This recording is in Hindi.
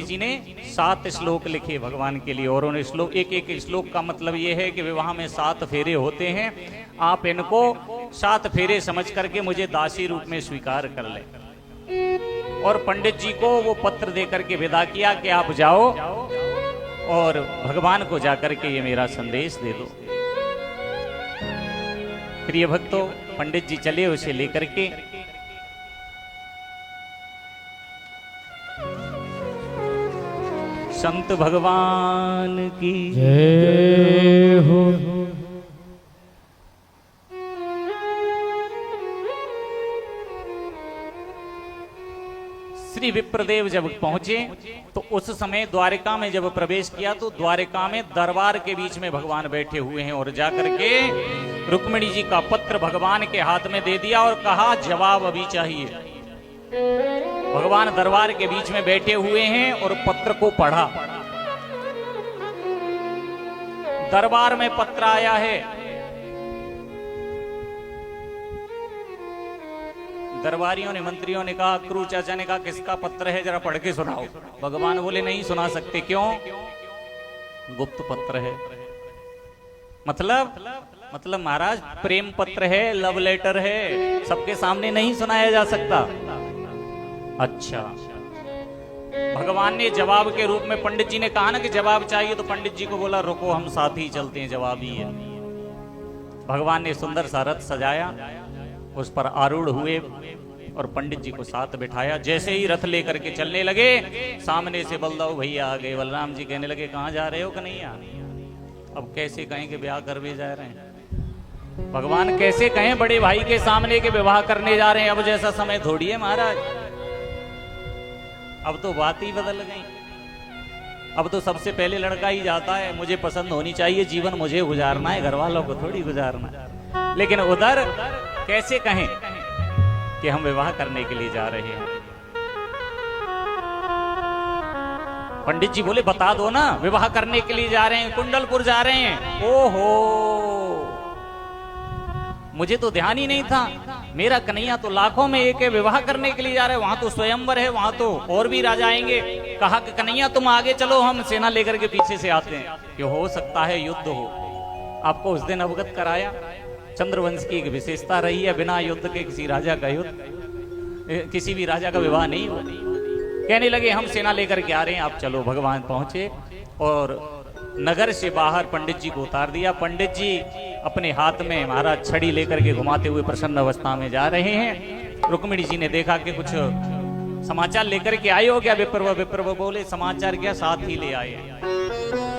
जी ने 7 श्लोक लिखे भगवान के लिए, और उन श्लोक एक श्लोक का मतलब ये है कि विवाह में 7 फेरे होते हैं। आप इनको 7 फेरे समझ करके मुझे दासी रूप में स्वीकार कर ले। और पंडित जी को वो पत्र दे करके विदा किया कि आप जाओ और भगवान को जाकर के ये मेरा संदेश दे दो। प्रिय भक्तों, पंडित जी चले उसे लेकर के। संत भगवान की जय हो। श्री विप्रदेव जब पहुंचे तो उस समय द्वारिका में जब प्रवेश किया तो द्वारिका में दरबार के बीच में भगवान बैठे हुए हैं, और जाकर के रुक्मिणी जी का पत्र भगवान के हाथ में दे दिया और कहा जवाब अभी चाहिए। भगवान दरबार के बीच में बैठे हुए हैं और पत्र को पढ़ा। दरबार में पत्र आया है। दरबारियों ने, मंत्रियों ने कहा, क्रू चाचा ने कहा किसका पत्र है, जरा पढ़ के सुनाओ। भगवान बोले नहीं सुना सकते। क्यों? गुप्त पत्र है। मतलब महाराज प्रेम पत्र है, लव लेटर है, सबके सामने नहीं सुनाया जा सकता। अच्छा, भगवान ने जवाब के रूप में, पंडित जी ने कहा ना कि जवाब चाहिए, तो पंडित जी को बोला रुको हम साथ ही चलते हैं, जवाब ही है। भगवान ने सुंदर सा रथ सजाया, उस पर आरूढ़ हुए और पंडित जी को साथ बिठाया। जैसे ही रथ लेकर के चलने लगे, सामने से बलदाऊ भैया आ गए। बलराम जी कहने लगे कहाँ जा रहे हो कन्हैया? अब कैसे कहें कि ब्याह कर भी जा रहे हैं? भगवान कैसे कहें बड़े भाई के सामने के विवाह करने जा रहे हैं? अब जैसा समय थोड़ी है महाराज, अब तो बात ही बदल गई। अब तो सबसे पहले लड़का ही जाता है, मुझे पसंद होनी चाहिए, जीवन मुझे गुजारना है, घर वालों को थोड़ी गुजारना है। लेकिन उधर कैसे कहें कि हम विवाह करने के लिए जा रहे हैं? पंडित जी बोले बता दो ना, विवाह करने के लिए जा रहे हैं, कुंडलपुर जा रहे हैं। ओहो, मुझे तो ध्यान ही नहीं था। मेरा कन्हैया तो लाखों में एक है, विवाह करने के लिए जा रहे हैं, वहां तो स्वयंवर है, वहां तो और भी राजा आएंगे। कहा कि कन्हैया तुम आगे चलो, हम सेना लेकर के पीछे से आते हैं, कि हो सकता है युद्ध हो। आपको उस दिन अवगत कराया, चंद्रवंश की एक विशेषता रही है, बिना युद्ध के किसी राजा का युद्ध, किसी भी राजा का विवाह नहीं हो। कहने लगे हम सेना लेकर के आ रहे हैं, आप चलो। भगवान पहुंचे और नगर से बाहर पंडित जी को उतार दिया। पंडित जी अपने हाथ में महाराज छड़ी लेकर के घुमाते हुए प्रसन्न अवस्था में जा रहे हैं। रुक्मिणी जी ने देखा कि कुछ समाचार लेकर के आए हो क्या? विप्रव बोले समाचार क्या, साथ ही ले आए हैं।